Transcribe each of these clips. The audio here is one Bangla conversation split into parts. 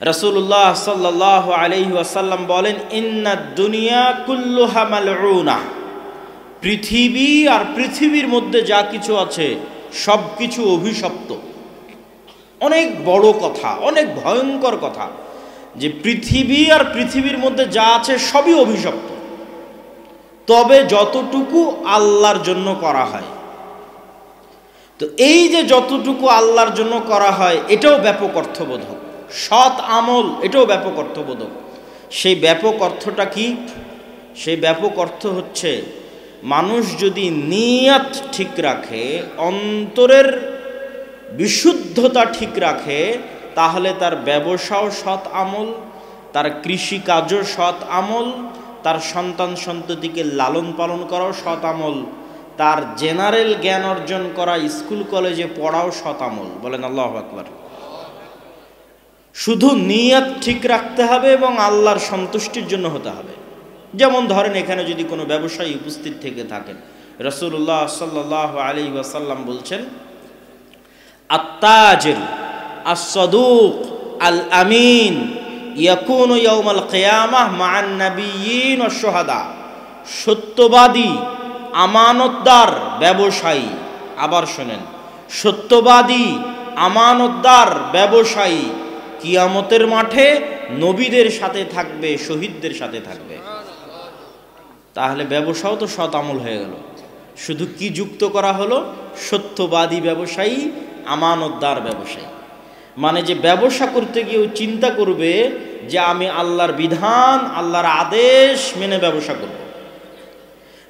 রাসূলুল্লাহ সাল্লাল্লাহু আলাইহি ওয়াসাল্লাম বলেন, ইন্নাদ দুনিয়া কুল্লুহা মালউনা, পৃথিবী আর পৃথিবীর মধ্যে যা কিছু আছে সব কিছু অভিশপ্ত। অনেক বড় কথা, অনেক ভয়ঙ্কর কথা, যে পৃথিবী আর পৃথিবীর মধ্যে যা আছে সবই অভিশপ্ত, তবে যতটুকু আল্লাহর জন্য করা হয়। তো এই যে যতটুকু আল্লাহর জন্য করা হয় এটাও ব্যাপক অর্থবোধক। সৎ আমল এটাও ব্যাপক অর্থবোধক। সেই ব্যাপক অর্থটা কি? সেই ব্যাপক অর্থ হচ্ছে, মানুষ যদি নিয়ত ঠিক রাখে, অন্তরের বিশুদ্ধতা ঠিক রাখে, তাহলে তার ব্যবসাও সৎ আমল, তার কৃষিকাজও সৎ আমল, তার সন্তান সন্ততিকে লালন পালন করাও সৎ আমল, তার জেনারেল জ্ঞান অর্জন করা, স্কুল কলেজে পড়াও সৎ আমল। বলেন আল্লাহু আকবার। শুধু নিয়ত ঠিক রাখতে হবে এবং আল্লাহর সন্তুষ্টির জন্য হতে হবে। যেমন ধরেন, এখানে যদি কোনো ব্যবসায়ী উপস্থিত থেকে থাকেন, রাসূলুল্লাহ সাল্লাল্লাহু আলাইহি ওয়াসাল্লাম বলছেন, আত-তাজির আস-সাদুক আল-আমিন ইয়াকুনু ইয়াউমাল কিয়ামাহ মা'আন নাবিয়্যিন ওয়াশ শুহাদা। সত্যবাদী, আমানতদার ব্যবসায়ী, আবার শোনেন, সত্যবাদী, আমানতদার ব্যবসায়ী কিয়ামতের মাঠে নবীদের সাথে থাকবে, শহীদদের সাথে থাকবে। তাহলে ব্যবসাও তো সৎ আমল হয়ে গেল। শুধু কি যুক্ত করা হলো? সত্যবাদী ব্যবসায়ী, আমানতদার ব্যবসায়ী। মানে যে ব্যবসা করতে গিয়েও চিন্তা করবে যে আমি আল্লাহর বিধান, আল্লাহর আদেশ মেনে ব্যবসা করব।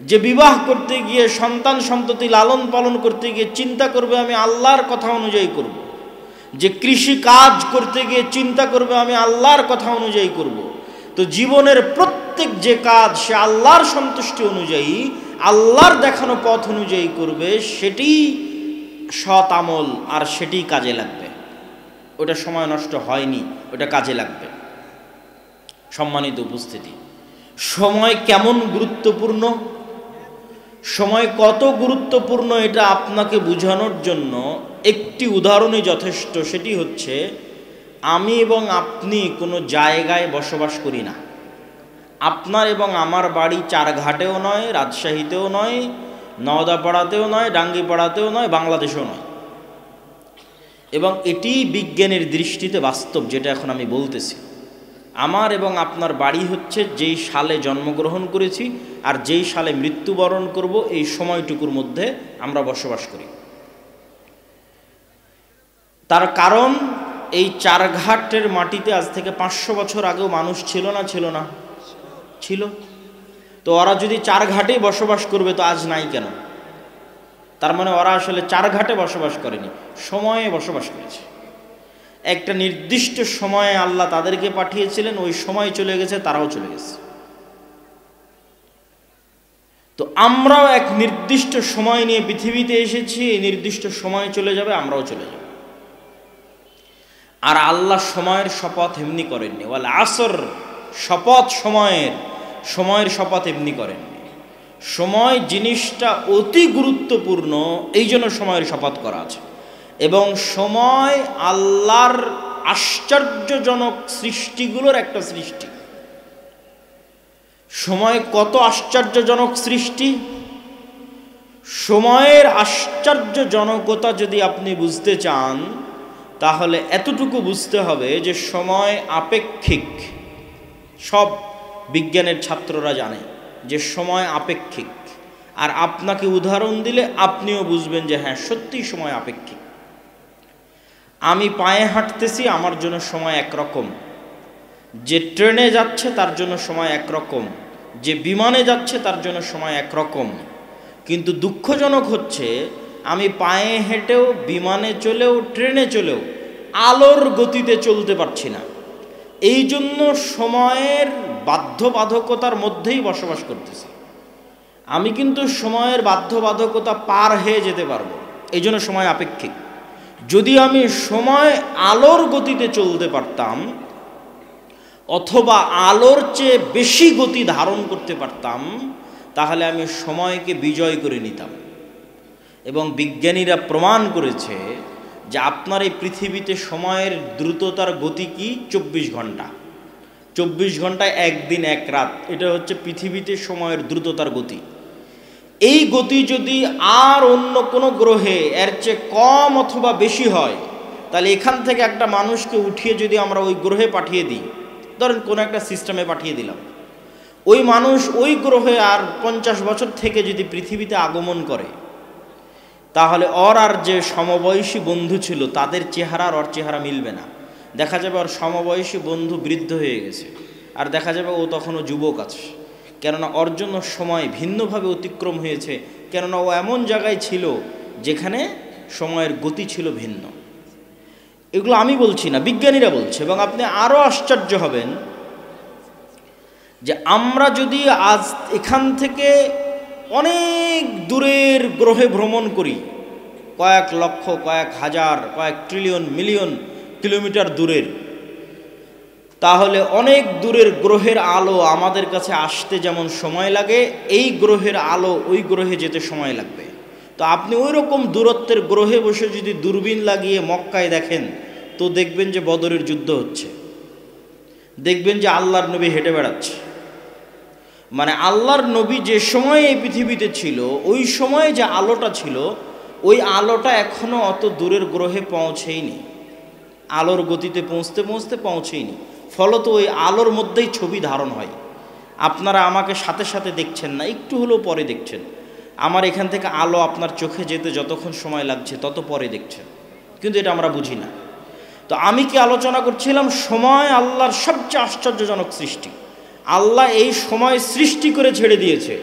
যে বিবাহ করতে গিয়ে, সন্তান সন্ততি লালন পালন করতে গিয়ে চিন্তা করবে আমি আল্লাহর কথা অনুযায়ী করব। যে কৃষি কাজ করতে গিয়ে চিন্তা করবে আমি আল্লাহর কথা অনুযায়ী করব। তো জীবনের প্রত্যেক যে কাজ সে আল্লাহর সন্তুষ্টি অনুযায়ী, আল্লাহর দেখানো পথ অনুযায়ী করবে, সেটি সৎ আমল, আর সেটি কাজে লাগবে। ওটা সময় নষ্ট হয়নি, ওটা কাজে লাগবে। সম্মানিত উপস্থিতি, সময় কেমন গুরুত্বপূর্ণ, সময় কত গুরুত্বপূর্ণ এটা আপনাকে বোঝানোর জন্য একটি উদাহরণই যথেষ্ট। সেটি হচ্ছে, আমি এবং আপনি কোনো জায়গায় বসবাস করি না। আপনার এবং আমার বাড়ি চারঘাটেও নয়, রাজশাহীতেও নয়, নওদাপাড়াতেও নয়, ডাঙ্গিপাড়াতেও নয়, বাংলাদেশেও নয়। এবং এটি বিজ্ঞানের দৃষ্টিতে বাস্তব, যেটা এখন আমি বলতেছি। আমার এবং আপনার বাড়ি হচ্ছে যেই সালে জন্মগ্রহণ করেছি আর যেই সালে মৃত্যুবরণ করব, এই সময়টুকুর মধ্যে আমরা বসবাস করি। তার কারণ, এই চারঘাটের মাটিতে আজ থেকে 500 বছর আগেও মানুষ ছিল না? ছিল না? ছিল। তো ওরা যদি চারঘাটেই বসবাস করবে, তো আজ নাই কেন? তার মানে ওরা আসলে চারঘাটে বসবাস করেনি, সময়ে বসবাস করেছে। একটা নির্দিষ্ট সময়ে আল্লাহ তাদেরকে পাঠিয়েছিলেন, ওই সময় চলে গেছে, তারাও চলে গেছে। তো আমরাও এক নির্দিষ্ট সময় নিয়ে পৃথিবীতে এসেছি, এই নির্দিষ্ট সময় চলে যাবে, আমরাও চলে যাব। আর আল্লাহ সময়ের শপথ এমনি করেননি। ওয়াল আসর, শপথ সময়ের শপথ এমনি করেননি। সময় জিনিসটা অতি গুরুত্বপূর্ণ, এই জন্য সময়ের শপথ করা আছে। এবং সময় আল্লাহর আশ্চর্যজনক সৃষ্টিগুলোর একটা সৃষ্টি। সময় কত আশ্চর্যজনক সৃষ্টি! সময়ের আশ্চর্যজনকতা যদি আপনি বুঝতে চান, তাহলে এতটুকু বুঝতে হবে যে সময় আপেক্ষিক। সব বিজ্ঞানের ছাত্ররা জানে যে সময় আপেক্ষিক। আর আপনাকে উদাহরণ দিলে আপনিও বুঝবেন যে হ্যাঁ, সত্যিই সময় আপেক্ষিক। আমি পায়ে হাঁটতেছি, আমার জন্য সময় একরকম। যে ট্রেনে যাচ্ছে তার জন্য সময় একরকম, যে বিমানে যাচ্ছে তার জন্য সময় একরকম। কিন্তু দুঃখজনক হচ্ছে, আমি পায়ে হেঁটেও, বিমানে চলেও, ট্রেনে চলেও আলোর গতিতে চলতে পারছি না। এই জন্য সময়ের বাধ্যবাধকতার মধ্যেই বসবাস করতেছি। আমি কিন্তু সময়ের বাধ্যবাধকতা পার হয়ে যেতে পারবো, এই জন্য সময় আপেক্ষিক। যদি আমি সময় আলোর গতিতে চলতে পারতাম, অথবা আলোর চেয়ে বেশি গতি ধারণ করতে পারতাম, তাহলে আমি সময়কে বিজয় করে নিতাম। এবং বিজ্ঞানীরা প্রমাণ করেছে যে আপনার এই পৃথিবীতে সময়ের দ্রুততার গতি কি 24 ঘন্টা, 24 ঘন্টায় একদিন এক রাত, এটা হচ্ছে পৃথিবীতে সময়ের দ্রুততার গতি। এই গতি যদি আর অন্য কোনো গ্রহে এর চেয়ে কম অথবা বেশি হয়, তাহলে এখান থেকে একটা মানুষকে উঠিয়ে যদি আমরা ওই গ্রহে পাঠিয়ে দিই, ধরেন কোনো একটা সিস্টেমে পাঠিয়ে দিলাম, ওই মানুষ ওই গ্রহে আর 50 বছর থেকে যদি পৃথিবীতে আগমন করে, তাহলে ওর আর যে সমবয়সী বন্ধু ছিল তাদের চেহারা আর ওর চেহারা মিলবে না। দেখা যাবে ওর সমবয়সী বন্ধু বৃদ্ধ হয়ে গেছে, আর দেখা যাবে ও তখনও যুবক আছে, কেননা ওর জন্য সময় ভিন্নভাবে অতিক্রম হয়েছে, কেননা ও এমন জায়গায় ছিল যেখানে সময়ের গতি ছিল ভিন্ন। এগুলো আমি বলছি না, বিজ্ঞানীরা বলছে। এবং আপনি আরও আশ্চর্য হবেন যে আমরা যদি আজ এখান থেকে অনেক দূরের গ্রহে ভ্রমণ করি, কয়েক লক্ষ, কয়েক হাজার, কয়েক ট্রিলিয়ন মিলিয়ন কিলোমিটার দূরের, তাহলে অনেক দূরের গ্রহের আলো আমাদের কাছে আসতে যেমন সময় লাগে, এই গ্রহের আলো ওই গ্রহে যেতে সময় লাগবে। তো আপনি ওই রকম দূরত্বের গ্রহে বসে যদি দূরবীন লাগিয়ে মক্কায় দেখেন, তো দেখবেন যে বদরের যুদ্ধ হচ্ছে, দেখবেন যে আল্লাহর নবী হেঁটে বেড়াচ্ছে। মানে আল্লাহর নবী যে সময় এই পৃথিবীতে ছিল, ওই সময় যে আলোটা ছিল, ওই আলোটা এখনও অত দূরের গ্রহে পৌঁছেইনি, আলোর গতিতে পৌঁছতে পৌঁছতে পৌঁছেইনি। ফলত ওই আলোর মধ্যেই ছবি ধারণ হয়। আপনারা আমাকে সাথে সাথে দেখছেন না, একটু হলেও পরে দেখছেন। আমার এখান থেকে আলো আপনার চোখে যেতে যতক্ষণ সময় লাগছে তত পরে দেখছেন, কিন্তু এটা আমরা বুঝি না। তো আমি কি আলোচনা করছিলাম, সময় আল্লাহর সবচেয়ে আশ্চর্যজনক সৃষ্টি। আল্লাহ এই সময় সৃষ্টি করে ছেড়ে দিয়েছে,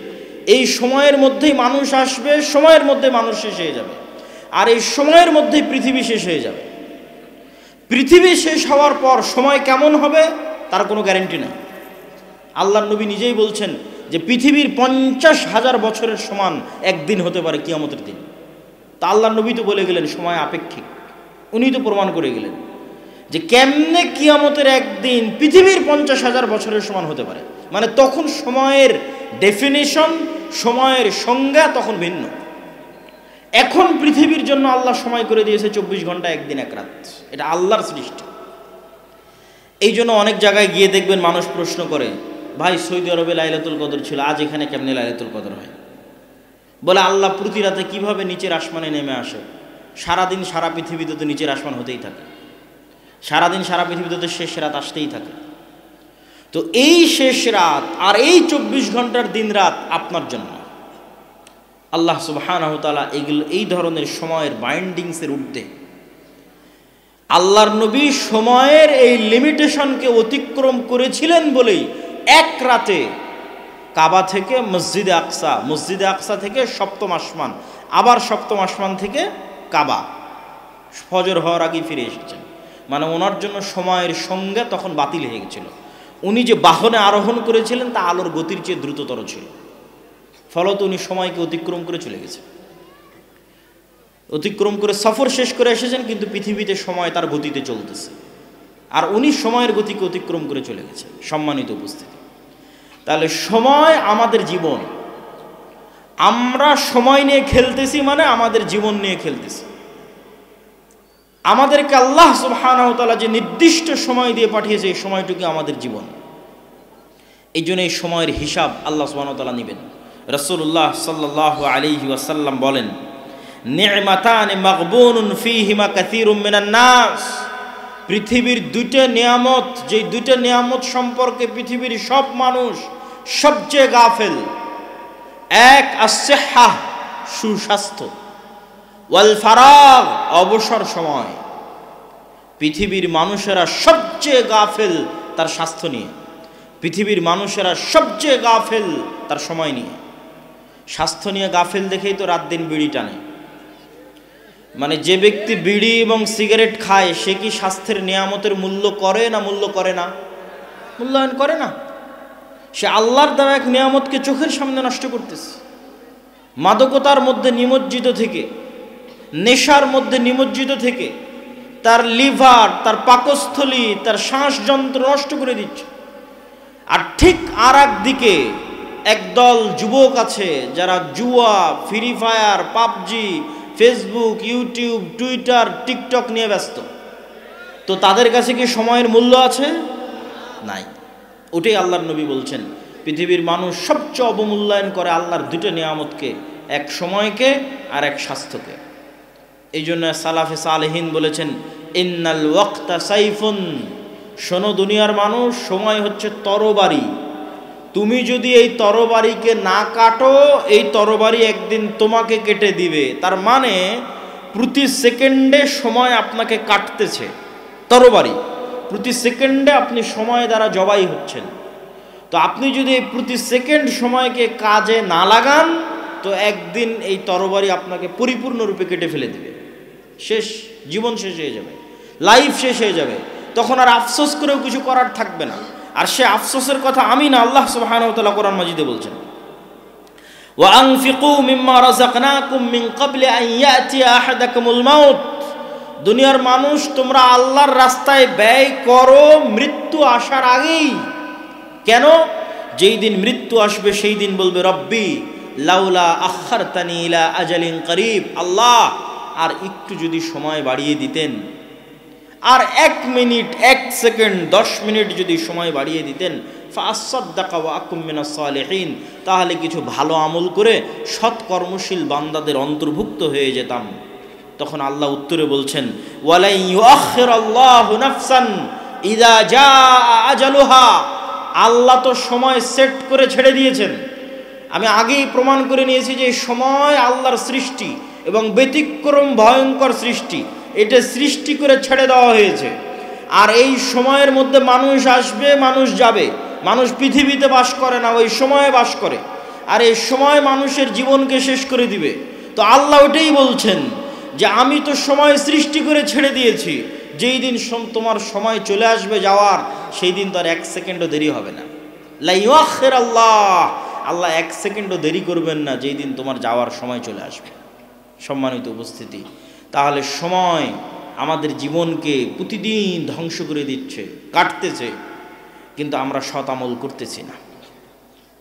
এই সময়ের মধ্যেই মানুষ আসবে, সময়ের মধ্যে মানুষ শেষ হয়ে যাবে, আর এই সময়ের মধ্যেই পৃথিবী শেষ হয়ে যাবে। পৃথিবী শেষ হওয়ার পর সময় কেমন হবে তার কোনো গ্যারান্টি নেই। আল্লাহর নবী নিজেই বলছেন যে পৃথিবীর 50,000 বছরের সমান একদিন হতে পারে কিয়ামতের দিন। তা আল্লাহর নবী তো বলে গেলেন সময় আপেক্ষিক, উনি তো প্রমাণ করে গেলেন যে কেমনে কিয়ামতের একদিন পৃথিবীর 50,000 বছরের সমান হতে পারে। মানে তখন সময়ের ডেফিনিশন, সময়ের সংজ্ঞা তখন ভিন্ন। এখন পৃথিবীর জন্য আল্লাহ সময় করে দিয়েছে 24 ঘন্টা একদিন এক রাত, এটা আল্লাহর সৃষ্টি। এই জন্য অনেক জায়গায় গিয়ে দেখবেন মানুষ প্রশ্ন করে, ভাই সৌদি আরবে লাইলাতুল কদর ছিল, আজ এখানে কেমনে লাইলাতুল কদর হয়? বলে আল্লাহ প্রতি রাতে কীভাবে নিচের আসমানে নেমে আসে? সারাদিন সারা পৃথিবীতে তো নিচের আসমান হতেই থাকে, সারাদিন সারা পৃথিবীতে তো শেষ রাত আসতেই থাকে। তো এই শেষ রাত আর এই 24 ঘন্টার দিন রাত আপনার জন্য। আল্লাহ সুবহানাহু ওয়া তাআলা এই ধরনের সময়ের বাইন্ডিংসের ঊর্ধ্বে। আল্লাহর নবী সময়ের এই লিমিটেশনকে অতিক্রম করেছিলেন বলেই এক রাতে কাবা থেকে মসজিদে আকসা, মসজিদে আকসা থেকে সপ্তম আসমান, আবার সপ্তম আসমান থেকে কাবা, ফজর হওয়ার আগেই ফিরে এসেছেন। মানে ওনার জন্য সময়ের সংজ্ঞা তখন বাতিল হয়ে গেছিল। উনি যে বাহনে আরোহণ করেছিলেন তা আলোর গতির চেয়ে দ্রুততর ছিল, ফলত উনি সময়কে অতিক্রম করে চলে গেছে, অতিক্রম করে সফর শেষ করে এসেছেন, কিন্তু পৃথিবীতে সময় তার গতিতে চলতেছে, আর উনি সময়ের গতিকে অতিক্রম করে চলে গেছেন। সম্মানিত উপস্থিতি, তাহলে সময় আমাদের জীবন। আমরা সময় নিয়ে খেলতেছি মানে আমাদের জীবন নিয়ে খেলতেছি। আমাদেরকে আল্লাহ সুবহানাহু ওয়া তাআলা যে নির্দিষ্ট সময় দিয়ে পাঠিয়েছে, এই সময়টুকু আমাদের জীবন। এই জন্য এই সময়ের হিসাব আল্লাহ সুবহানাহু ওয়া তাআলা নেবেন। রাসূলুল্লাহ সাল্লাল্লাহু আলাইহি ওয়াসাল্লাম বলেন, নি'মাতানি মাগবুনুন ফীহিমা কাসীরুম মিনান নাস। পৃথিবীর দুইটা নিয়ামত, যে দুইটা নিয়ামত সম্পর্কে পৃথিবীর সব মানুষ সবচেয়ে গাফেল। এক আস-সিহ্হা, সুস্বাস্থ্য, ওয়াল ফারাগ, অবসর সময়। পৃথিবীর মানুষেরা সবচেয়ে গাফেল তার স্বাস্থ্য নিয়ে, পৃথিবীর মানুষেরা সবচেয়ে গাফেল তার সময় নিয়ে। স্বাস্থ্য নিয়ে গাফেল দেখেই তো রাত দিন বিড়ি টানে। মানে যে ব্যক্তি বিড়ি এবং সিগারেট খায়, সে কি স্বাস্থ্যের নিয়ামতের মূল্য করে না মূল্য করে না? মূল্যায়ন করে না। সে আল্লাহর দেওয়া এক নিয়ামতকে চোখের সামনে নষ্ট করতেছে। মাদকতার মধ্যে নিমজ্জিত থেকে, নেশার মধ্যে নিমজ্জিত থেকে তার লিভার, তার পাকস্থলী, তার শ্বাসযন্ত্র নষ্ট করে দিচ্ছে। আর ঠিক আর একদিকে একদল যুবক আছে যারা জুয়া, free fire, PUBG, Facebook, YouTube, Twitter, TikTok নিয়ে ব্যস্ত। তো তাদের কাছে কি সময়ের মূল্য আছে? নাই। ওটাই আল্লাহর নবী বলছেন, পৃথিবীর মানুষ সবচেয়ে অবমূল্যায়ন করে আল্লাহর দুটো নিয়ামতকে, এক সময়কে আর এক স্বাস্থ্যকে। এই জন্য সালাফে সালেহিন বলেছেন, ইন্নাল ওয়াক্তা সাইফুন, শোনো দুনিয়ার মানুষ, সময় হচ্ছে তরবারি। তুমি যদি এই তরবারিকে না কাটো, এই তরবারি একদিন তোমাকে কেটে দিবে। তার মানে প্রতি সেকেন্ডে সময় আপনাকে কাটতেছে। তরবারি প্রতি সেকেন্ডে আপনি সময় দ্বারা জবাই হচ্ছেন। তো আপনি যদি এই প্রতি সেকেন্ড সময়কে কাজে না লাগান, তো একদিন এই তরবারি আপনাকে পরিপূর্ণরূপে কেটে ফেলে দিবে। শেষ, জীবন শেষ হয়ে যাবে, লাইফ শেষ হয়ে যাবে। তখন আর আফসোস করেও কিছু করার থাকবে না। আর সে আফসোসের কথা আমি না, আল্লাহ সুবহানাহু ওয়া তাআলা কোরআন মাজিদে বলছেন, ওয়া আনফিকু মিম্মা রাযাকনাকুম মিন ক্বাবলি আন ইয়াতিয়া আহাদাকুমুল মাউত। দুনিয়ার মানুষ, তোমরা আল্লাহর রাস্তায় ব্যয় করো মৃত্যু আসার আগেই। কেন? যেই দিন মৃত্যু আসবে সেই দিন বলবে, রব্বি লাউলা আখারতানি ইলা আজালিন করিব, আল্লাহ আর একটু যদি সময় বাড়িয়ে দিতেন, আর 1 মিনিট 1 সেকেন্ড 10 মিনিট যদি সময় বাড়িয়ে দিতেন, ফাআসাদদাকা ওয়া আকুম মিনাস সালিহিন, তাহলে কিছু ভালো আমল করে সৎ কর্মশীল বান্দাদের অন্তর্ভুক্ত হয়ে যেতাম। তখন আল্লাহ উত্তরে বলছেন, ওয়ালাই ইউআখিরাল্লাহু নাফসান ইযা জাআ আজালুহা, আল্লাহ তো সময় সেট করে ছেড়ে দিয়েছেন। আমি আগেই প্রমাণ করে নিয়েছি যে সময় আল্লাহর সৃষ্টি এবং ব্যতিক্রম ভয়ঙ্কর সৃষ্টি। এটা সৃষ্টি করে ছেড়ে দেওয়া হয়েছে। আর এই সময়ের মধ্যে মানুষ আসবে, মানুষ যাবে। মানুষ পৃথিবীতে বাস করে না, ওই সময়ে বাস করে। আর এই সময় মানুষের জীবনকে শেষ করে দিবে। তো আল্লাহ ওটাই বলছেন যে আমি তো সময় সৃষ্টি করে ছেড়ে দিয়েছি। যেই দিন তোমার সময় চলে আসবে যাওয়ার, সেই দিন তো আর 1 সেকেন্ডও দেরি হবে না। লা ইউআখিরাল্লাহ, আল্লাহ 1 সেকেন্ডও দেরি করবেন না যেই দিন তোমার যাওয়ার সময় চলে আসবে। সম্মানিত উপস্থিতি, তাহলে সময় আমাদের জীবনকে প্রতিদিন ধ্বংস করে দিচ্ছে, কাটতেছে, কিন্তু আমরা সৎ আমল করতেছি না।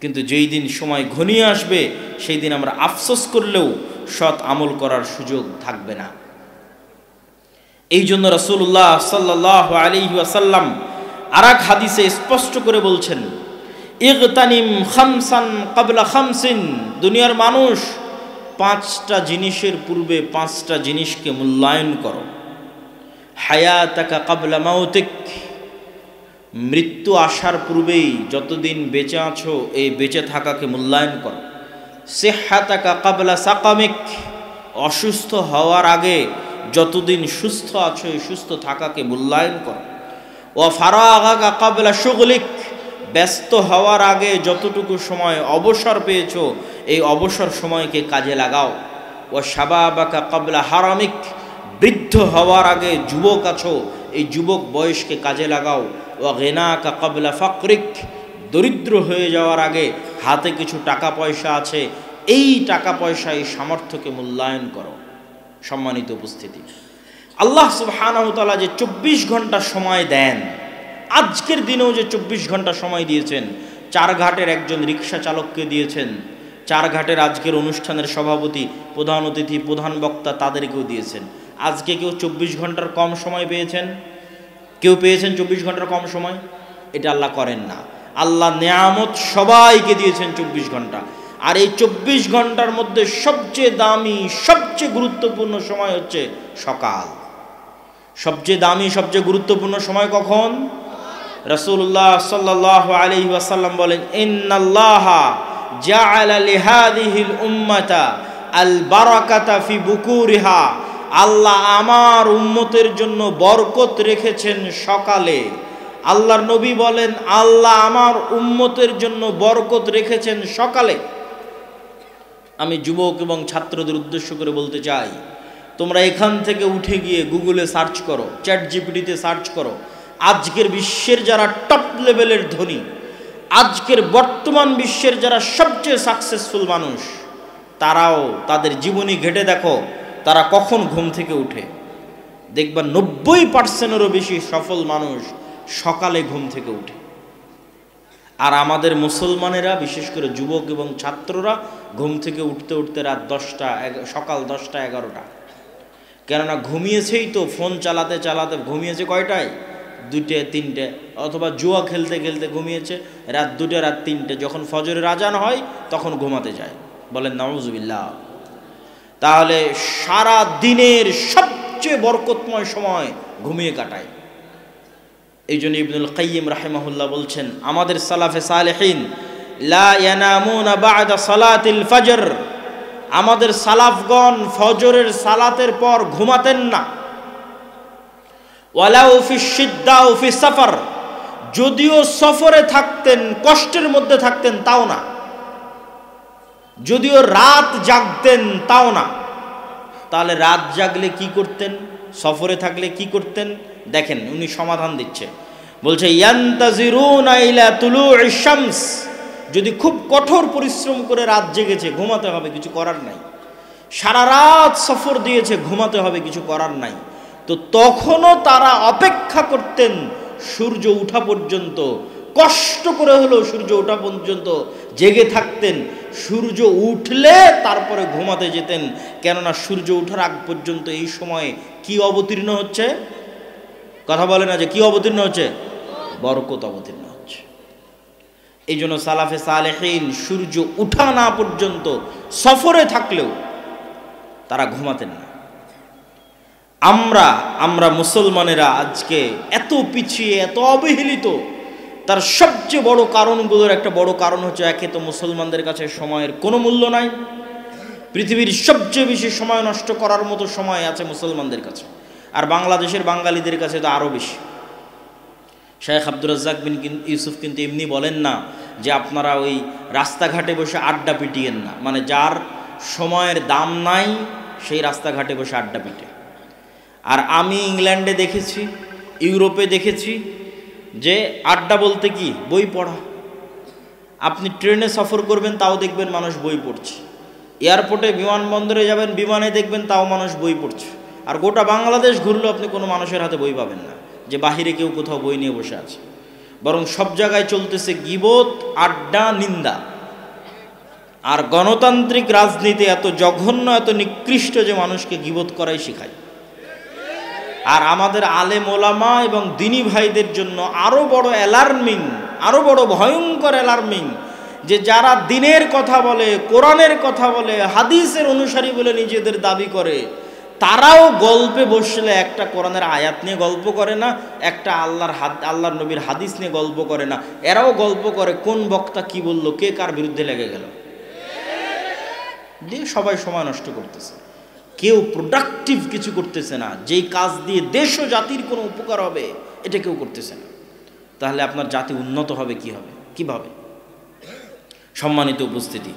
কিন্তু যেই দিন সময় ঘনিয়ে আসবে সেই দিন আমরা আফসোস করলেও সৎ আমল করার সুযোগ থাকবে না। এই জন্য রাসূলুল্লাহ সাল্লাল্লাহু আলাইহি ওয়াসাল্লাম আরেক হাদিসে স্পষ্ট করে বলছেন, ইগতানিম খামসান ক্বাবলা খামসিন, দুনিয়ার মানুষ 5টা জিনিসের পূর্বে 5টা জিনিসকে মূল্যায়ন করো। হায়াতাকা ক্বাবলা মাউতিক, মৃত্যু আসার পূর্বেই যতদিন বেঁচে আছো এই বেঁচে থাকাকে মূল্যায়ন করো। সিহহাতাকা ক্বাবলা সাকামিক, অসুস্থ হওয়ার আগে যতদিন সুস্থ আছো এই সুস্থ থাকাকে মূল্যায়ন করো। ওয়া ফারাগাকা ক্বাবলা শুগলিক, ব্যস্ত হওয়ার আগে যতটুকু সময় অবসর পেয়েছো এই অবসর সময়কে কাজে লাগাও। ও শাবাবাকা ক্বাবলা হারামিক, বৃদ্ধ হওয়ার আগে যুবক আছো এই যুবক বয়সকে কাজে লাগাও। ও গিনাকা ক্বাবলা ফাকরিক, দরিদ্র হয়ে যাওয়ার আগে হাতে কিছু টাকা পয়সা আছে, এই টাকা পয়সা এই সামর্থ্যকে মূল্যায়ন করো। সম্মানিত উপস্থিতি, আল্লাহ সুবহানাহু ওয়া তাআলা যে 24 ঘন্টা সময় দেন, আজকের দিনেও যে 24 ঘন্টা সময় দিয়েছেন, চারঘাটের একজন রিক্সা চালককে দিয়েছেন, চারঘাটের আজকের অনুষ্ঠানের সভাপতি, প্রধান অতিথি, প্রধান বক্তা তাদেরকেও দিয়েছেন। আজকে কেউ 24 ঘন্টার কম সময় পেয়েছেন? কেউ পেয়েছেন 24 ঘন্টার কম সময়? এটা আল্লাহ করেন না। আল্লাহ নেয়ামত সবাইকে দিয়েছেন 24 ঘন্টা। আর এই 24 ঘন্টার মধ্যে সবচেয়ে দামি, সবচেয়ে গুরুত্বপূর্ণ সময় হচ্ছে সকাল। সবচেয়ে দামি, সবচেয়ে গুরুত্বপূর্ণ সময় কখন? রাসূলুল্লাহ সাল্লাল্লাহু আলাইহি ওয়াসাল্লাম বলেন, ইন্নাল্লাহা জাআলা লিহাদিহিল উম্মাতা আল বারাকাতা ফি বুকুরিহা, আল্লাহ আমার উম্মতের জন্য বরকত রেখেছেন সকালে। আল্লাহর নবী বলেন, আল্লাহ আমার উম্মতের জন্য বরকত রেখেছেন সকালে। আমি যুবক এবং ছাত্রদের উদ্দেশ্য করে বলতে চাই, তোমরা এখান থেকে উঠে গিয়ে গুগলে সার্চ করো, চ্যাট জিপিটিতে সার্চ করো, আজকের বিশ্বের যারা টপ লেভেলের ধনী, আজকের বর্তমান বিশ্বের যারা সবচেয়ে সাকসেসফুল মানুষ, তারাও তাদের জীবনী ঘেটে দেখো তারা কখন ঘুম থেকে উঠে। দেখবা 90%-এরও বেশি সফল মানুষ সকালে ঘুম থেকে উঠে। আর আমাদের মুসলমানেরা বিশেষ করে যুবক এবং ছাত্ররা ঘুম থেকে উঠতে উঠতে রাত 10টা, সকাল 10টা 11টা, কেননা ঘুমিয়েছেই তো, ফোন চালাতে চালাতে ঘুমিয়েছে কয়টায়, 2টে 3টে, অথবা জুয়া খেলতে খেলতে ঘুমিয়েছে রাত 2টে রাত 3টে, যখন ফজরের আজান হয় তখন ঘুমাতে যায়। বলেন নাউজুবিল্লাহ। তাহলে সারা দিনের সবচেয়ে বরকতময় সময় ঘুমিয়ে কাটায়। এই জন্য ইবনুল কাইয়িম রাহিমাহুল্লাহ বলছেন, আমাদের সালাফে সালেহিন লা ইয়ানামুনা বা'দা সালাতিল ফজর, আমাদের সালাফগণ ফজরের সালাতের পর ঘুমাতেন না। ওয়ালাউ ফি শিদ্দা ও ফি সফর, যদিও সফরে থাকতেন, কষ্টের মধ্যে থাকতেন তাও না, যদিও রাত জাগতেন তাও না। তাহলে রাত জাগলে কি করতেন, সফরে থাকলে কি করতেন? দেখেন উনি সমাধান দিচ্ছে, বলছে ইয়ান্তাজিরুনা ইলা তুলুইশ শামস, যদি খুব কঠোর পরিশ্রম করে রাত জেগেছে, ঘুমাতে হবে, কিছু করার নাই, সারা রাত সফর দিয়েছে, ঘুমাতে হবে, কিছু করার নাই, তো তখনও তারা অপেক্ষা করতেন সূর্য ওঠা পর্যন্ত, কষ্ট করে হলেও সূর্য ওঠা পর্যন্ত জেগে থাকতেন, সূর্য উঠলে তারপরে ঘুমাতে যেতেন। কেননা সূর্য ওঠার আগ পর্যন্ত এই সময়ে কি অবতীর্ণ হচ্ছে? কথা বলে না যে কি অবতীর্ণ হচ্ছে? বরকত অবতীর্ণ হচ্ছে। এই জন্য সালাফে সালেহিন সূর্য উঠা না পর্যন্ত সফরে থাকলেও তারা ঘুমাতেন না। আমরা মুসলমানেরা আজকে এত পিছিয়ে, এত অবহেলিত, তার সবচেয়ে বড় কারণগুলোর একটা বড় কারণ হচ্ছে, একে তো মুসলমানদের কাছে সময়ের কোনো মূল্য নাই। পৃথিবীর সবচেয়ে বেশি সময় নষ্ট করার মতো সময় আছে মুসলমানদের কাছে, আর বাংলাদেশের বাঙালিদের কাছে তো আরও বেশি। শেখ আব্দুর রাজ্জাক বিন ইউসুফ কিন্তু এমনি বলেন না যে আপনারা ওই রাস্তাঘাটে বসে আড্ডা পিটিয়েন না, মানে যার সময়ের দাম নাই সেই রাস্তাঘাটে বসে আড্ডা পিটে। আর আমি ইংল্যান্ডে দেখেছি, ইউরোপে দেখেছি যে আড্ডা বলতে কি, বই পড়া। আপনি ট্রেনে সফর করবেন তাও দেখবেন মানুষ বই পড়ছে, এয়ারপোর্টে বিমানবন্দরে যাবেন বিমানে দেখবেন তাও মানুষ বই পড়ছে। আর গোটা বাংলাদেশ ঘুরলেও আপনি কোনো মানুষের হাতে বই পাবেন না যে বাহিরে কেউ কোথাও বই নিয়ে বসে আছে, বরং সব জায়গায় চলতেছে গীবত, আড্ডা, নিন্দা। আর গণতান্ত্রিক রাজনীতি এত জঘন্য, এত নিকৃষ্ট যে মানুষকে গীবত করাই শেখায়। আর আমাদের আলেম ওলামা এবং দিনী ভাইদের জন্য আরো বড় অ্যালার্মিং, আরো বড় ভয়ঙ্কর অ্যালার্মিং, যে যারা দিনের কথা বলে, কোরআনের কথা বলে, হাদিসের অনুসারী বলে নিজেদের দাবি করে, তারাও গল্পে বসলে একটা কোরআনের আয়াত নিয়ে গল্প করে না, একটা আল্লাহর নবীর হাদিস নিয়ে গল্প করে না, এরাও গল্প করে কোন বক্তা কি বলল, কে কার বিরুদ্ধে লেগে গেল, দিয়ে সবাই সময় নষ্ট করতেছে। কেউ প্রোডাক্টিভ কিছু করতেছে না, যেই কাজ দিয়ে দেশ ও জাতির কোনো উপকার হবে এটা কেউ করতেছে না। তাহলে আপনার জাতি উন্নত হবে কি হবে, কিভাবে? সম্মানিত উপস্থিতি,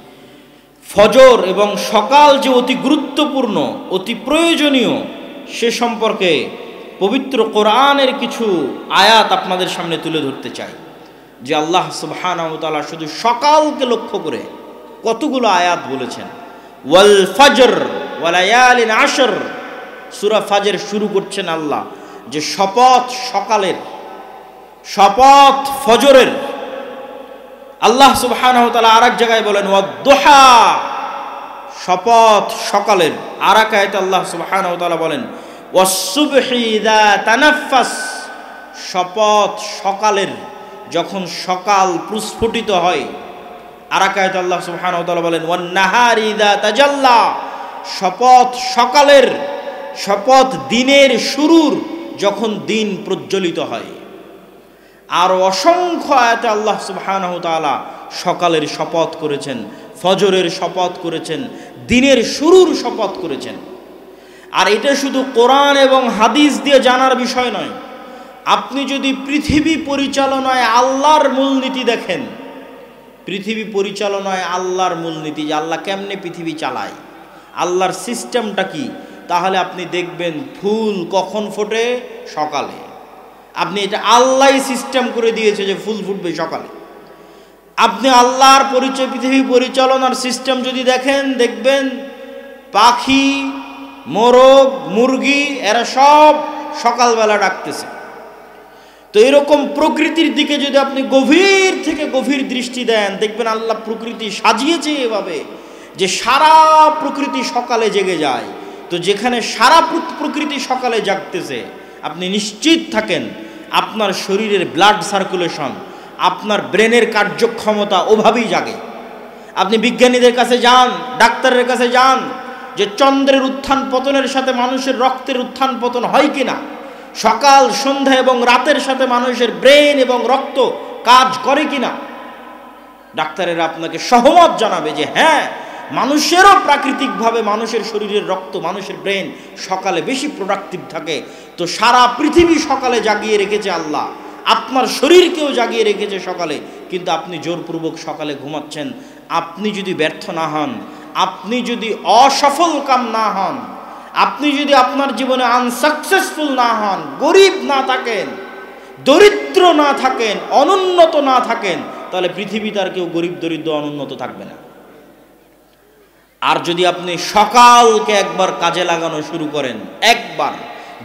ফজর এবং সকাল যে অতি গুরুত্বপূর্ণ, অতি প্রয়োজনীয়, সে সম্পর্কে পবিত্র কোরআনের কিছু আয়াত আপনাদের সামনে তুলে ধরতে চাই। যে আল্লাহ সুবহানাহু ওয়া তাআলা শুধু সকালকে লক্ষ্য করে কতগুলো আয়াত বলেছেন। ওয়াল ফজর ওয়া লায়ালিন আশর, সূরা ফাজর শুরু করছেন আল্লাহ যে শপথ সকালের, শপথ ফজরের। আল্লাহ সুবহানাহু ওয়া তাআলা আরেক জায়গায় বলেন ওয়াদ-দুহা, শপথ সকালের। আর এক আয়াতে আল্লাহ সুবহানাহু ওয়া তাআলা বলেন ওয়াস-সুবহি ইযা তানাফফাস, শপথ সকালের, যখন সকাল প্রস্ফুটিত হয়। আর এক আয়াতে আল্লাহ সুবহানাহু ওয়া তাআলা বলেন ওয়ান-নাহারি ইযা তাজাল্লা, শপথ সকালের, শপথ দিনের শুরুর, যখন দিন প্রজ্বলিত হয়। আর অসংখ্য আয়াতে আল্লাহ সুবহানাহু ওয়া তাআলা সকালের শপথ করেছেন, ফজরের শপথ করেছেন, দিনের শুরুর শপথ করেছেন। আর এটা শুধু কোরআন এবং হাদিস দিয়ে জানার বিষয় নয়। আপনি যদি পৃথিবী পরিচালনায় আল্লাহর মূলনীতি দেখেন, পৃথিবী পরিচালনায় আল্লাহর মূলনীতি, যে আল্লাহ কেমনে পৃথিবী চালায়, আল্লাহর সিস্টেমটা কি, তাহলে আপনি দেখবেন ফুল কখন ফোটে, সকালে। আপনি এটা আল্লাহই সিস্টেম করে দিয়েছে যে ফুল ফুটবে সকালে। আপনি আল্লাহর পরিচয়, পৃথিবী পরিচালনার সিস্টেম যদি দেখেন, দেখবেন পাখি, মোরগ, মুরগি, এরা সব সকালবেলা ডাকতেছে। তো এরকম প্রকৃতির দিকে যদি আপনি গভীর থেকে গভীর দৃষ্টি দেন, দেখবেন আল্লাহ প্রকৃতি সাজিয়েছে এভাবে যে সারা প্রকৃতি সকালে জেগে যায়। তো যেখানে সারা প্রকৃতি সকালে জাগতেছে, আপনি নিশ্চিত থাকেন আপনার শরীরের ব্লাড সার্কুলেশন, আপনার ব্রেনের কার্যক্ষমতা ওভাবেই জাগে। আপনি বিজ্ঞানীদের কাছে যান, ডাক্তারের কাছে যান, যে চন্দ্রের উত্থান পতনের সাথে মানুষের রক্তের উত্থান পতন হয় কিনা, সকাল সন্ধ্যা এবং রাতের সাথে মানুষের ব্রেন এবং রক্ত কাজ করে কিনা। ডাক্তারেরা আপনাকে সহমত জানাবে যে হ্যাঁ, মানুষেরও প্রাকৃতিকভাবে মানুষের শরীরের রক্ত, মানুষের ব্রেন সকালে বেশি প্রোডাক্টিভ থাকে। তো সারা পৃথিবী সকালে জাগিয়ে রেখেছে আল্লাহ, আপনার শরীরকেও জাগিয়ে রেখেছে সকালে, কিন্তু আপনি জোরপূর্বক সকালে ঘুমাচ্ছেন। আপনি যদি ব্যর্থ না হন, আপনি যদি অসফল কাম না হন, আপনি যদি আপনার জীবনে আনসাকসেসফুল না হন, গরিব না থাকেন, দরিদ্র না থাকেন, অনুন্নত না থাকেন, তাহলে পৃথিবীতে আর কেউ গরিব দরিদ্র অনুন্নত থাকবে না। আর যদি আপনি সকালকে একবার কাজে লাগানো শুরু করেন, একবার,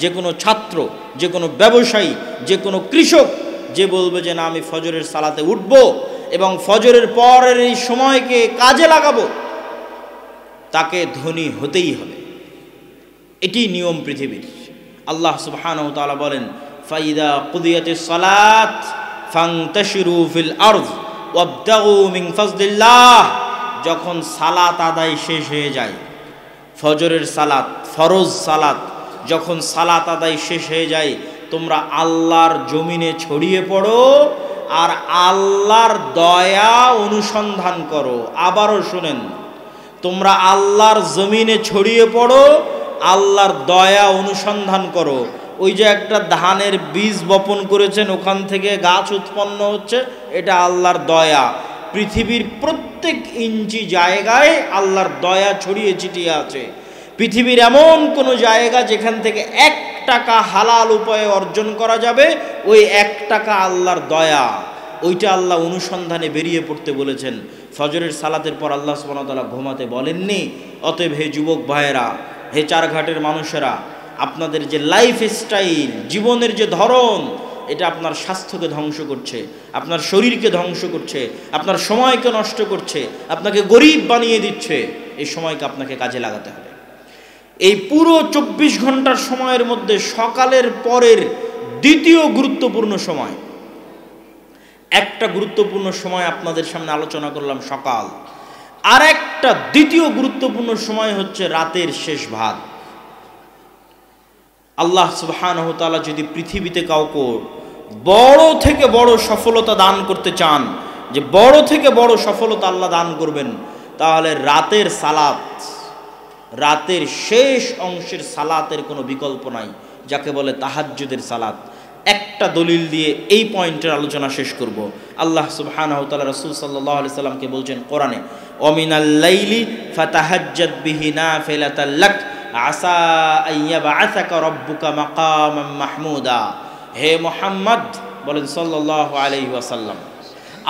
যে কোনো ছাত্র, যে কোনো ব্যবসায়ী, যে কোনো কৃষক যে বলবে যে না আমি ফজরের সালাতে উঠব এবং ফজরের পরের এই সময়কে কাজে লাগাবো, তাকে ধনী হতেই হবে। এটি নিয়ম পৃথিবীর। আল্লাহ সুবহানাহু ওয়া তাআলা বলেন, ফাইদা কুদিয়াতিস সালাত ফান্তাশিরু ফিল আরদ ওয়াবতাগু মিন ফাজলিল্লাহ। যখন সালাত আদায় শেষ হয়ে যায়, ফজরের সালাত, ফরজ সালাত, যখন সালাত আদায় শেষ হয়ে যায়, তোমরা আল্লাহর জমিনে ছড়িয়ে পড়ো আর আল্লাহর দয়া অনুসন্ধান করো। আবারও শুনেন, তোমরা আল্লাহর জমিনে ছড়িয়ে পড়ো, আল্লাহর দয়া অনুসন্ধান করো। ওই যে একটা ধানের বীজ বপন করেছেন, ওখান থেকে গাছ উৎপন্ন হচ্ছে, এটা আল্লাহর দয়া। পৃথিবীর প্রত্যেক ইঞ্চি জায়গায় আল্লাহর দয়া ছড়িয়ে ছিটিয়ে আছে। পৃথিবীর এমন কোনো জায়গা যেখান থেকে 1 টাকা হালাল উপায়ে অর্জন করা যাবে, ওই 1 টাকা আল্লাহর দয়া, ওইটা আল্লাহ অনুসন্ধানে বেরিয়ে পড়তে বলেছেন। ফজরের সালাতের পর আল্লাহ সুবহানাহু ওয়া তাআলা ঘুমাতে বলেননি। অতএব হে যুবক ভাইয়েরা, হে চারঘাটের মানুষেরা, আপনাদের যে লাইফ স্টাইল, জীবনের যে ধরন, এটা আপনার স্বাস্থ্যকে ধ্বংস করছে, আপনার শরীরকে ধ্বংস করছে, আপনার সময়কে নষ্ট করছে, আপনাকে গরিব বানিয়ে দিচ্ছে। এই সময়কে আপনাকে কাজে লাগাতে হবে। এই পুরো 24 ঘন্টার সময়ের মধ্যে সকালের পরের দ্বিতীয় গুরুত্বপূর্ণ সময়, একটা গুরুত্বপূর্ণ সময় আপনাদের সামনে আলোচনা করলাম সকাল, আর একটা দ্বিতীয় গুরুত্বপূর্ণ সময় হচ্ছে রাতের শেষ ভাগ। আল্লাহ সুবহানাহু ওয়া তাআলা যদি পৃথিবীতে কাউকে বড় থেকে বড় সফলতা দান করতে চান, যে বড় থেকে বড় সফলতা আল্লাহ দান করবেন, তাহলে রাতের সালাত, রাতের শেষ অংশের সালাতের কোনো বিকল্প নাই, যাকে বলে তাহাজ্জুদের সালাত। একটা দলিল দিয়ে এই পয়েন্টের আলোচনা শেষ করব। আল্লাহ সুবহানাহু ওয়া তাআলা রাসূল সাল্লাল্লাহু আলাইহি সাল্লামকে বলছেন কোরআনে, ওমিনাল লাইলি ফাতাহাজ্জাদ বিহি নাফিলাতাল লাক আসা আইয়াবআসাকা রাব্বুকা মাকামান মাহমুদা। হে মুহাম্মদ বলেন সাল্লাল্লাহু আলাইহি ওয়াসাল্লাম,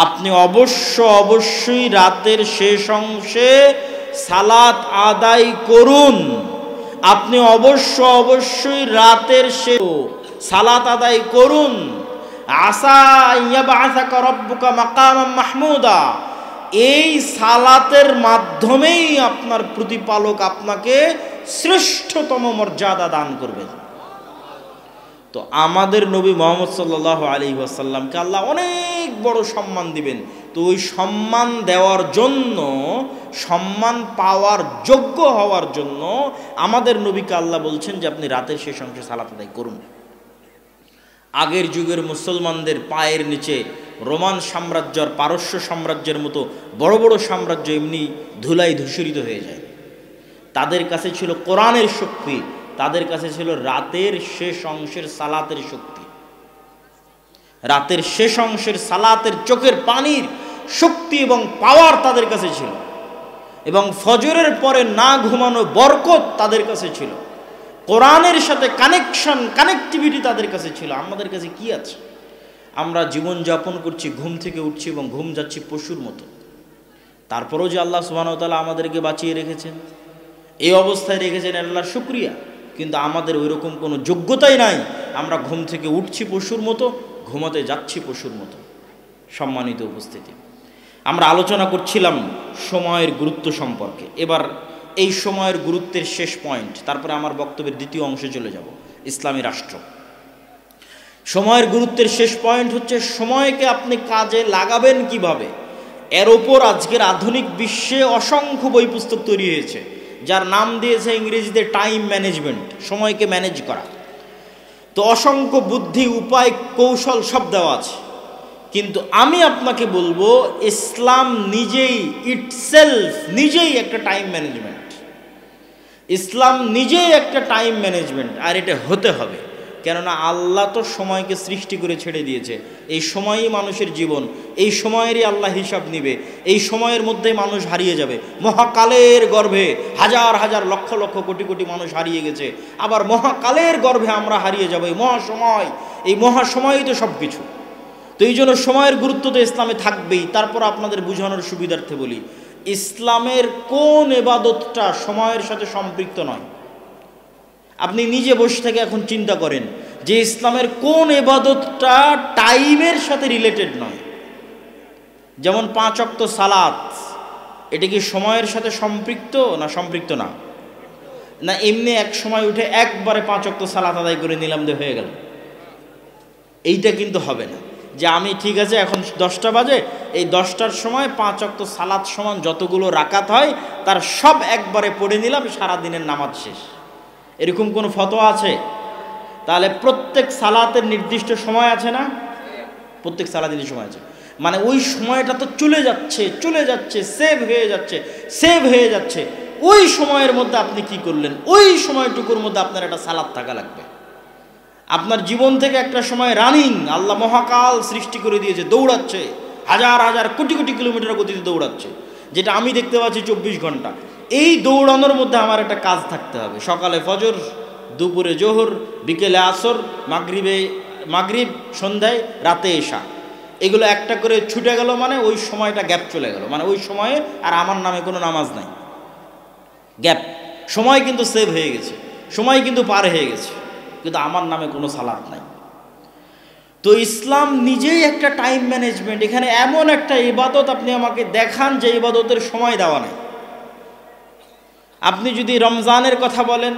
আপনি অবশ্যই রাতের শেষ অংশে সালাত আদায় করুন। আপনি অবশ্যই রাতের শেষ সালাত আদায় করুন। আসা ইয়াবআসাকা রাব্বুকা মাকামান মাহমুদা। এই সালাতের মাধ্যমেই আপনার প্রতিপালক আপনাকে শ্রেষ্ঠতম মর্যাদা দান করবেন। তো আমাদের নবী মুহাম্মদ সাল্লাল্লাহু আলাইহি ওয়াসাল্লামকে আল্লাহ অনেক বড় সম্মান দিবেন। তো ওই সম্মান দেওয়ার জন্য, সম্মান পাওয়ার যোগ্য হওয়ার জন্য আমাদের নবীকে আল্লাহ বলছেন যে আপনি রাতের শেষ অংশে সালাত আদায় করুন। আগের যুগের মুসলমানদের পায়ের নিচে রোমান সাম্রাজ্য আর পারস্য সাম্রাজ্যের মতো বড় বড় সাম্রাজ্য এমনি ধুলায় ধূসরিত হয়ে যায়। তাদের কাছে ছিল কোরআনের শক্তি, তাদের কাছে ছিল রাতের শেষ অংশের সালাতের শক্তি, রাতের শেষ অংশের সালাতের চোখের পানির শক্তি এবং পাওয়ার তাদের কাছে ছিল, এবং ফজরের পরে না ঘুমানো বরকত তাদের কাছে ছিল, কোরআনের সাথে কানেক্টিভিটি তাদের কাছে ছিল। আমাদের কাছে কি আছে? আমরা জীবন যাপন করছি, ঘুম থেকে উঠছি এবং ঘুম যাচ্ছি পশুর মতো। তারপরেও যে আল্লাহ সুবহানাহু ওয়া তাআলা আমাদেরকে বাঁচিয়ে রেখেছেন, এই অবস্থায় রেখেছেন, আল্লাহর শুকরিয়া। কিন্তু আমাদের ওই রকম কোনো যোগ্যতাই নাই। আমরা ঘুম থেকে উঠছি পশুর মতো, ঘুমাতে যাচ্ছি পশুর মতো। সম্মানিত উপস্থিতি, আমরা আলোচনা করছিলাম সময়ের গুরুত্ব সম্পর্কে। এবার এই সময়ের গুরুত্বের শেষ পয়েন্ট, তারপরে আমার বক্তব্যের দ্বিতীয় অংশে চলে যাব, ইসলামী রাষ্ট্র। সময়ের গুরুত্বের শেষ পয়েন্ট হচ্ছে সময়কে আপনি কাজে লাগাবেন কিভাবে। এর ওপর আজকের আধুনিক বিশ্বে অসংখ্য বই পুস্তক তৈরি হয়েছে, যার নাম দিয়েছে ইংরেজিতে টাইম ম্যানেজমেন্ট, সময়কে ম্যানেজ করা। তো অসংখ্য বুদ্ধি, উপায়, কৌশল সব দেওয়া আছে, কিন্তু আমি আপনাকে বলবো ইসলাম নিজেই ইটসেলফ নিজেই একটা টাইম ম্যানেজমেন্ট। ইসলাম নিজেই একটা টাইম ম্যানেজমেন্ট, আর এটা হতে হবে। কেননা আল্লাহ তো সময়কে সৃষ্টি করে ছেড়ে দিয়েছে। এই সময়ই মানুষের জীবন, এই সময়েরই আল্লাহ হিসাব নিবে। এই সময়ের মধ্যে মানুষ হারিয়ে যাবে। মহাকালের গর্ভে হাজার হাজার লক্ষ লক্ষ কোটি কোটি মানুষ হারিয়ে গেছে, আবার মহাকালের গর্ভে আমরা হারিয়ে যাব। এই মহাসময়, এই মহাসময়ই তো সব কিছু। তো এই জন্য সময়ের গুরুত্ব তো ইসলামে থাকবেই। তারপর আপনাদের বোঝানোর সুবিধার্থে বলি, ইসলামের কোন ইবাদতটা সময়ের সাথে সম্পৃক্ত নয়? আপনি নিজে বসে থেকে এখন চিন্তা করেন যে ইসলামের কোন ইবাদতটা টাইমের সাথে রিলেটেড নয়। যেমন 5 ওয়াক্ত সালাত, এটা কি সময়ের সাথে সম্পৃক্ত না সম্পৃক্ত না? না এমনি এক সময় উঠে একবারে 5 ওয়াক্ত সালাত আদায় করে নিলাম যে হয়ে গেল, এইটা কিন্তু হবে না। যে আমি ঠিক আছে এখন 10টা বাজে, এই 10টার সময় 5 ওয়াক্ত সালাত সমান যতগুলো রাকাত হয় তার সব একবারে পড়ে নিলাম, সারা দিনের নামাজ শেষ। এরকম কোনো ফতোয়া আছে? তাহলে প্রত্যেক সালাতের নির্দিষ্ট সময় আছে না? প্রত্যেক সালাতের সময় আছে, মানে ওই সময়টা তো চলে যাচ্ছে চলে যাচ্ছে, সেভ হয়ে যাচ্ছে সেভ হয়ে যাচ্ছে। ওই সময়ের মধ্যে আপনি কি করলেন? ওই সময়টুকুর মধ্যে আপনার একটা সালাত থাকা লাগবে। আপনার জীবন থেকে একটা সময় রানিং, আল্লাহ মহাকাল সৃষ্টি করে দিয়েছে, দৌড়াচ্ছে, হাজার হাজার কোটি কোটি কিলোমিটার গতিতে দৌড়াচ্ছে, যেটা আমি দেখতে পাচ্ছি 24 ঘন্টা। এই দৌড়ানোর মধ্যে আমার একটা কাজ থাকতে হবে। সকালে ফজর, দুপুরে জোহর, বিকেলে আসর, মাগরিব, সন্ধ্যায়, রাতে এশা, এগুলো একটা করে ছুটে গেল, মানে ওই সময়টা গ্যাপ চলে গেল, মানে ওই সময়ে আর আমার নামে কোনো নামাজ নাই, গ্যাপ। সময় কিন্তু সেভ হয়ে গেছে, সময় কিন্তু পার হয়ে গেছে, কিন্তু আমার নামে কোনো সালাত নাই। তো ইসলাম নিজেই একটা টাইম ম্যানেজমেন্ট। এখানে এমন একটা ইবাদত আপনি আমাকে দেখান যে ইবাদতের সময় দেওয়া নাই। আপনি যদি রমজানের কথা বলেন,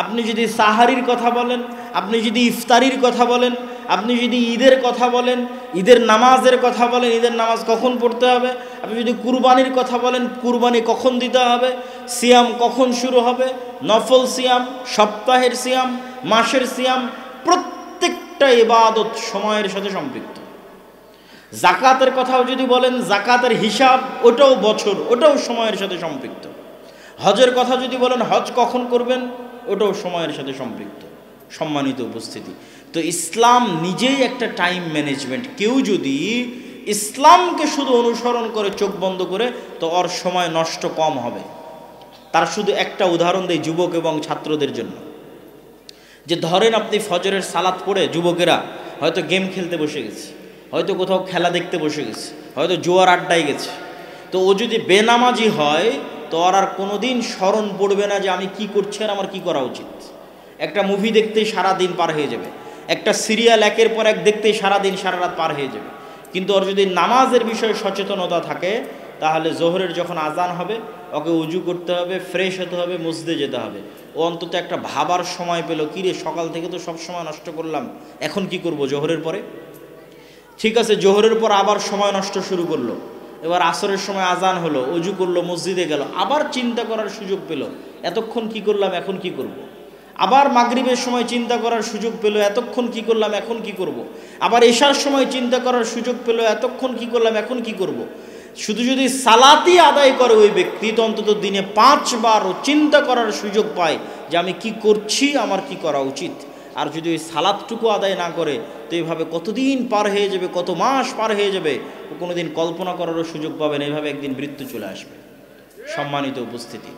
আপনি যদি সাহারির কথা বলেন, আপনি যদি ইফতারির কথা বলেন, আপনি যদি ঈদের কথা বলেন, ঈদের নামাজের কথা বলেন, ঈদের নামাজ কখন পড়তে হবে, আপনি যদি কুরবানির কথা বলেন, কুরবানি কখন দিতে হবে, সিয়াম কখন শুরু হবে, নফল সিয়াম, সপ্তাহের সিয়াম, মাসের সিয়াম, প্রত্যেকটা ইবাদত সময়ের সাথে সম্পৃক্ত। জাকাতের কথাও যদি বলেন, জাকাতের হিসাব ওটাও বছর, ওটাও সময়ের সাথে সম্পৃক্ত। হজের কথা যদি বলেন, হজ কখন করবেন, ওটাও সময়ের সাথে সম্পৃক্ত। সম্মানিত উপস্থিতি, তো ইসলাম নিজেই একটা টাইম ম্যানেজমেন্ট। কেউ যদি ইসলামকে শুধু অনুসরণ করে চোখ বন্ধ করে, তো ওর সময় নষ্ট কম হবে। তার শুধু একটা উদাহরণ দেয় যুবক এবং ছাত্রদের জন্য, যে ধরেন আপনি ফজরের সালাত পড়ে যুবকেরা হয়তো গেম খেলতে বসে গেছে, হয়তো কোথাও খেলা দেখতে বসে গেছে, হয়তো জুয়ার আড্ডায় গেছে। তো ও যদি বেনামাজি হয়, তো আর কোনোদিন স্মরণ পড়বে না যে আমি কি করছি আর আমার কি করা উচিত। একটা মুভি দেখতেই সারা দিন পার হয়ে যাবে, একটা সিরিয়াল একের পর এক দেখতেই সারা দিন সারা রাত পার হয়ে যাবে। কিন্তু ওর যদি নামাজের বিষয়ে সচেতনতা থাকে, তাহলে জোহরের যখন আজান হবে ওকে উজু করতে হবে, ফ্রেশ হতে হবে, মসজিদে যেতে হবে। ও অন্তত একটা ভাবার সময় পেল, কিরে সকাল থেকে তো সব সময় নষ্ট করলাম, এখন কি করব জোহরের পরে। ঠিক আছে, জোহরের পর আবার সময় নষ্ট শুরু করলো, এবার আসরের সময় আজান হলো, উজু করলো, মসজিদে গেল, আবার চিন্তা করার সুযোগ পেল, এতক্ষণ কি করলাম, এখন কি করব। আবার মাগরিবের সময় চিন্তা করার সুযোগ পেল, এতক্ষণ কি করলাম, এখন কি করব। আবার এশার সময় চিন্তা করার সুযোগ পেল, এতক্ষণ কি করলাম, এখন কি করব। শুধু যদি সালাতই আদায় করে ওই ব্যক্তি, তো অন্তত দিনে 5 বার চিন্তা করার সুযোগ পায় যে আমি কি করছি, আমার কি করা উচিত। আর যদি ওই সালাতটুকু আদায় না করে, তো এইভাবে কতদিন পার হয়ে যাবে, কত মাস পার হয়ে যাবে, ও কোনোদিন কল্পনা করারও সুযোগ পাবে না। এইভাবে একদিন মৃত্যু চলে আসবে। সম্মানিত উপস্থিতি,